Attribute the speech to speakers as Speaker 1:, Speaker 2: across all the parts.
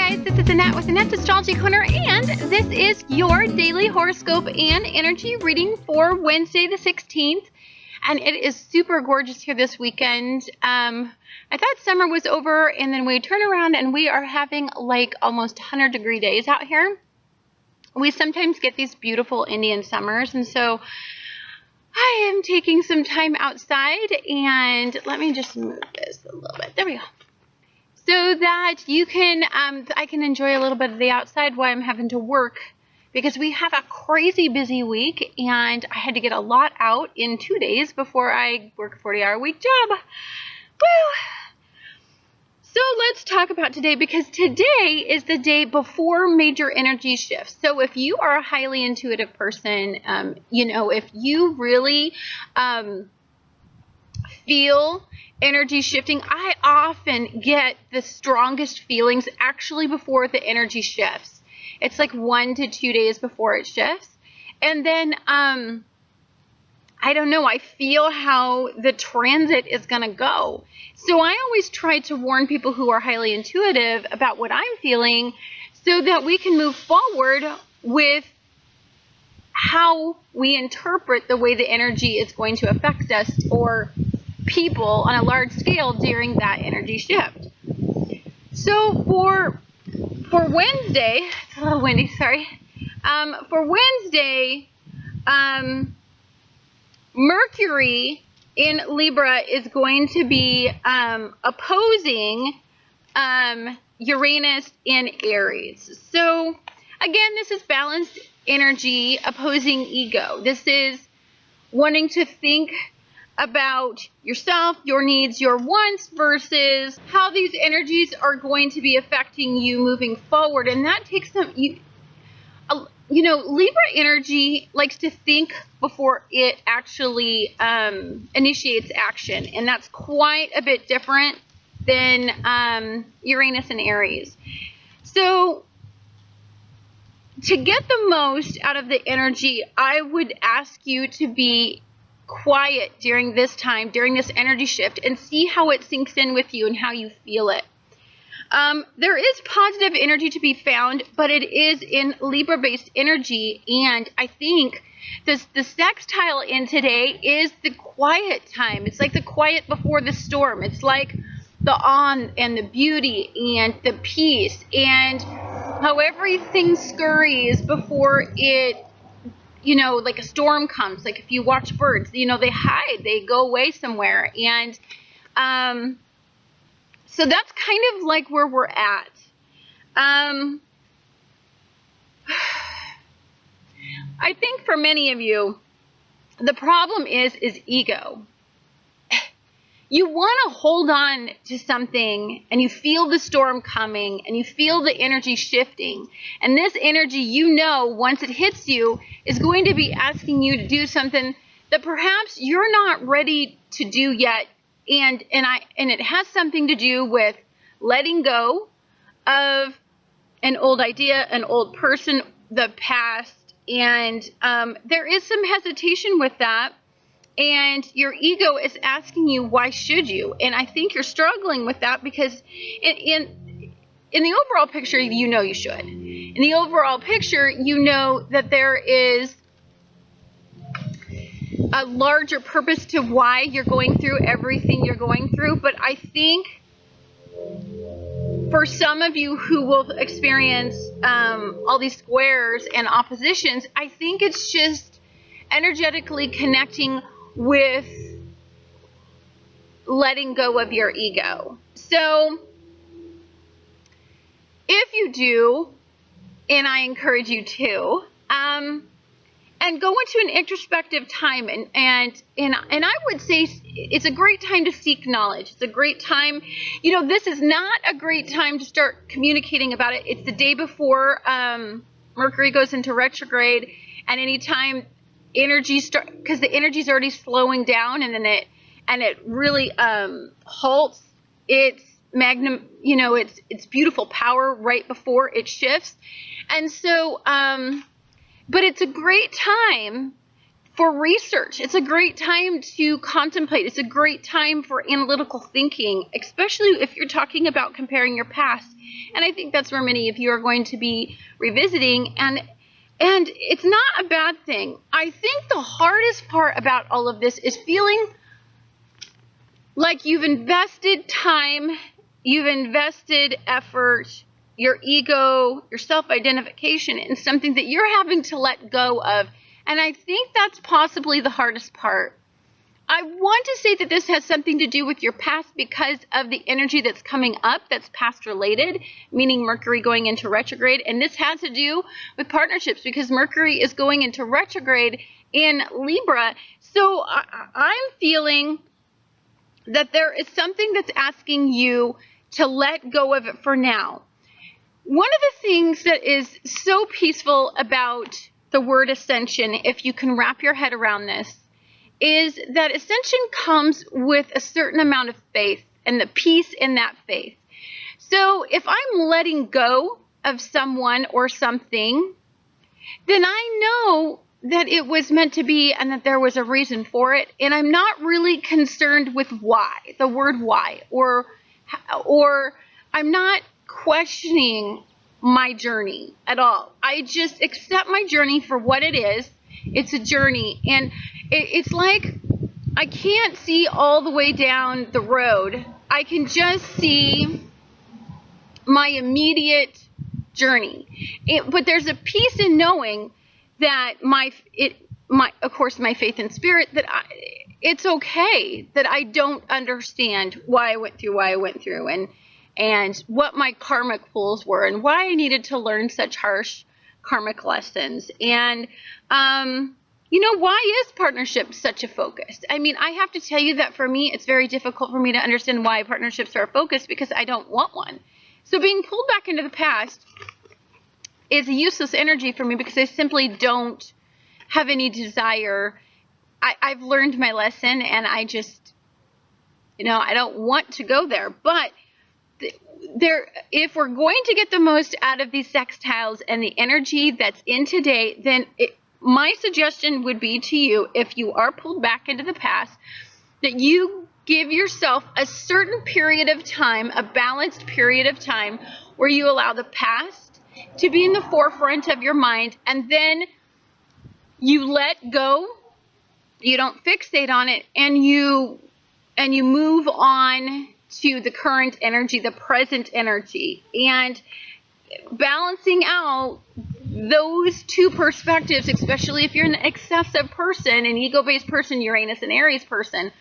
Speaker 1: guys, this is Annette with Annette's Astrology Corner, and this is your daily horoscope and energy reading for Wednesday the 16th. And it is super gorgeous here this weekend. I thought summer was over, and then we turn around and we are having like almost 100-degree days out here. We sometimes get these beautiful Indian summers, and so I am taking some time outside, and let me just move this a little bit. There we go. So that you can, I can enjoy a little bit of the outside while I'm having to work, because we have a crazy busy week, and I had to get a lot out in 2 days before I work a 40-hour-a-week job. Woo! So let's talk about today, because today is the day before major energy shifts. So if you are a highly intuitive person, if you really feel energy shifting, I often get the strongest feelings actually before the energy shifts. It's like 1 to 2 days before it shifts. And then, I don't know, I feel how the transit is going to go. So I always try to warn people who are highly intuitive about what I'm feeling so that we can move forward with how we interpret the way the energy is going to affect us or people on a large scale during that energy shift. So for Wednesday, it's a little windy, sorry. For Wednesday, Mercury in Libra is going to be opposing Uranus in Aries. So again, this is balanced energy opposing ego. This is wanting to think about yourself, your needs, your wants, versus how these energies are going to be affecting you moving forward. And that takes some, Libra energy likes to think before it actually initiates action. And that's quite a bit different than Uranus and Aries. So to get the most out of the energy, I would ask you to be quiet during this time, during this energy shift, and see how it sinks in with you and how you feel it. There is positive energy to be found, but it is in Libra-based energy, and I think the sextile in today is the quiet time. It's like the quiet before the storm. It's like the awe and the beauty and the peace, and how everything scurries before it, like a storm comes. Like if you watch birds, they hide, they go away somewhere. And so that's kind of like where we're at. I think for many of you, the problem is ego. You want to hold on to something, and you feel the storm coming, and you feel the energy shifting. And this energy, once it hits you, is going to be asking you to do something that perhaps you're not ready to do yet. And it has something to do with letting go of an old idea, an old person, the past. And there is some hesitation with that. And your ego is asking you, why should you? And I think you're struggling with that because in the overall picture, you should. In the overall picture, that there is a larger purpose to why you're going through everything you're going through. But I think for some of you who will experience all these squares and oppositions, I think it's just energetically connecting with letting go of your ego. So if you do, and I encourage you to, and go into an introspective time, and I would say it's a great time to seek knowledge. It's a great time. This is not a great time to start communicating about it. It's the day before Mercury goes into retrograde, and anytime energy because the energy is already slowing down, and then it really halts its its beautiful power right before it shifts. And so but it's a great time for research. It's a great time to contemplate. It's a great time for analytical thinking, especially if you're talking about comparing your past. And I think that's where many of you are going to be revisiting, and it's not a bad thing. I think the hardest part about all of this is feeling like you've invested time, you've invested effort, your ego, your self-identification in something that you're having to let go of. And I think that's possibly the hardest part. I want to say that this has something to do with your past because of the energy that's coming up that's past related, meaning Mercury going into retrograde. And this has to do with partnerships because Mercury is going into retrograde in Libra. So I'm feeling that there is something that's asking you to let go of it for now. One of the things that is so peaceful about the word ascension, if you can wrap your head around this, is that ascension comes with a certain amount of faith and the peace in that faith. So if I'm letting go of someone or something, then I know that it was meant to be and that there was a reason for it. And I'm not really concerned with why, the word why, or I'm not questioning my journey at all. I just accept my journey for what it is. It's a journey, and it's like I can't see all the way down the road. I can just see my immediate journey. But there's a peace in knowing that of course, my faith and spirit, that it's okay that I don't understand why I went through, and what my karmic pulls were, and why I needed to learn such harsh karmic lessons. And, why is partnership such a focus? I mean, I have to tell you that for me, it's very difficult for me to understand why partnerships are a focus because I don't want one. So being pulled back into the past is a useless energy for me because I simply don't have any desire. I've learned my lesson, and I just, I don't want to go there. But if we're going to get the most out of these sextiles and the energy that's in today, then my suggestion would be to you, if you are pulled back into the past, that you give yourself a certain period of time, a balanced period of time, where you allow the past to be in the forefront of your mind, and then you let go, you don't fixate on it, and you move on to the current energy, the present energy, and balancing out those two perspectives, especially if you're an excessive person, an ego-based person, Uranus and Aries person,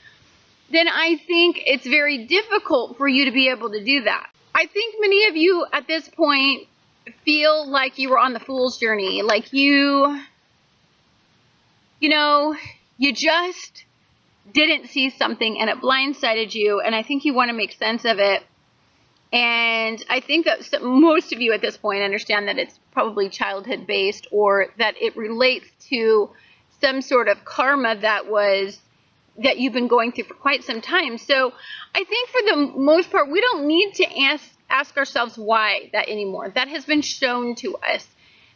Speaker 1: then I think it's very difficult for you to be able to do that. I think many of you at this point feel like you were on the fool's journey, like you just didn't see something and it blindsided you, and I think you want to make sense of it. And I think that most of you at this point understand that it's probably childhood based, or that it relates to some sort of karma that you've been going through for quite some time. So I think for the most part, we don't need to ask ourselves why that anymore. That has been shown to us.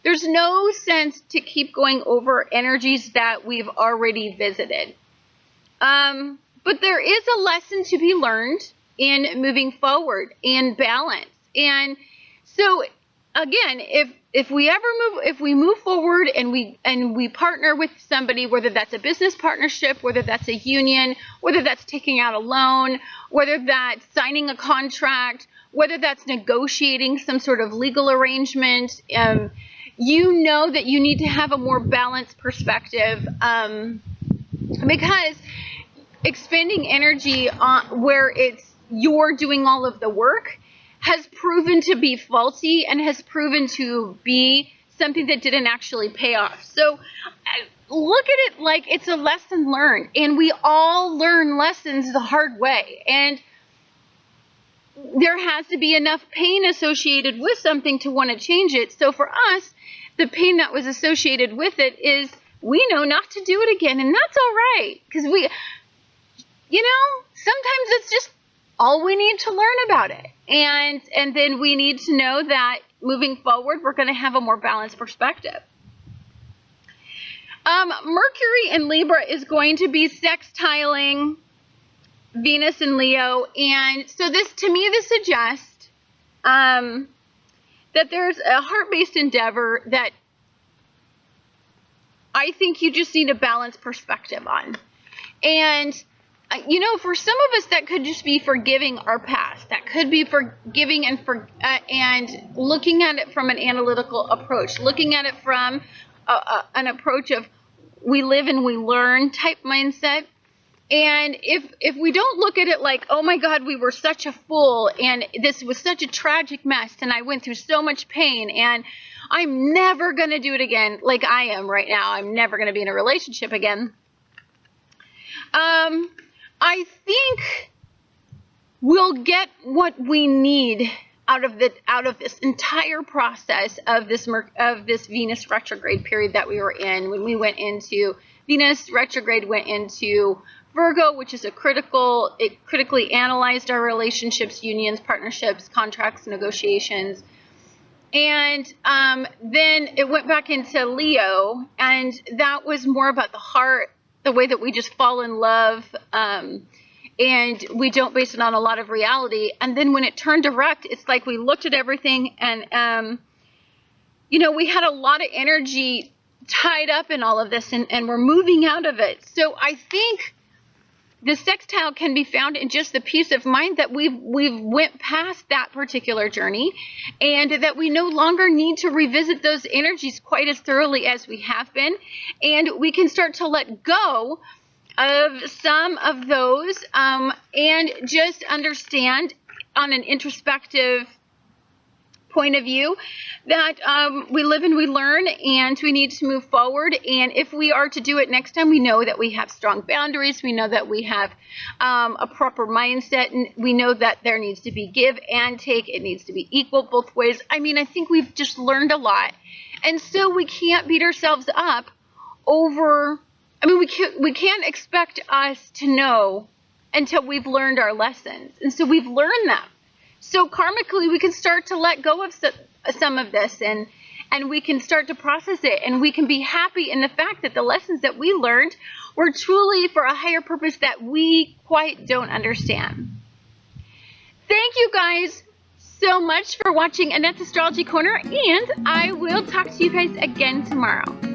Speaker 1: There's no sense to keep going over energies that we've already visited. But there is a lesson to be learned in moving forward in balance. And so again, if we move forward and we partner with somebody, whether that's a business partnership, whether that's a union, whether that's taking out a loan, whether that's signing a contract, whether that's negotiating some sort of legal arrangement, you know that you need to have a more balanced perspective, because expending energy on where you're doing all of the work has proven to be faulty and has proven to be something that didn't actually pay off. So look at it like it's a lesson learned, and we all learn lessons the hard way, and there has to be enough pain associated with something to want to change it. So for us, the pain that was associated with it is we know not to do it again, and that's all right, because sometimes it's just all we need to learn about it. And then we need to know that moving forward, we're going to have a more balanced perspective. Mercury in Libra is going to be sextiling Venus in Leo, and so this, to me, this suggests that there's a heart-based endeavor that I think you just need a balanced perspective on. And, you know, for some of us, that could just be forgiving our past. That could be forgiving and looking at it from an analytical approach, looking at it from an approach of we live and we learn type mindset. And if we don't look at it like, oh my God, we were such a fool and this was such a tragic mess and I went through so much pain and I'm never going to do it again like I am right now. I'm never going to be in a relationship again. I think we'll get what we need out of this entire process of this Venus retrograde period that we were in. When we went into Venus retrograde, went into Virgo, which is it critically analyzed our relationships, unions, partnerships, contracts, negotiations. And then it went back into Leo, and that was more about the heart, the way that we just fall in love, and we don't base it on a lot of reality. And then when it turned direct, it's like we looked at everything and, you know, we had a lot of energy tied up in all of this, and we're moving out of it. So I think the sextile can be found in just the peace of mind that we've went past that particular journey, and that we no longer need to revisit those energies quite as thoroughly as we have been, and we can start to let go of some of those and just understand on an introspective point of view that we live and we learn, and we need to move forward. And if we are to do it next time, we know that we have strong boundaries, we know that we have a proper mindset, and we know that there needs to be give and take. It needs to be equal both ways. I mean, I think we've just learned a lot, and so we can't beat ourselves up over, I mean, we can't expect us to know until we've learned our lessons, and so we've learned them. So karmically, we can start to let go of some of this, and we can start to process it, and we can be happy in the fact that the lessons that we learned were truly for a higher purpose that we quite don't understand. Thank you guys so much for watching Annette's Astrology Corner, and I will talk to you guys again tomorrow.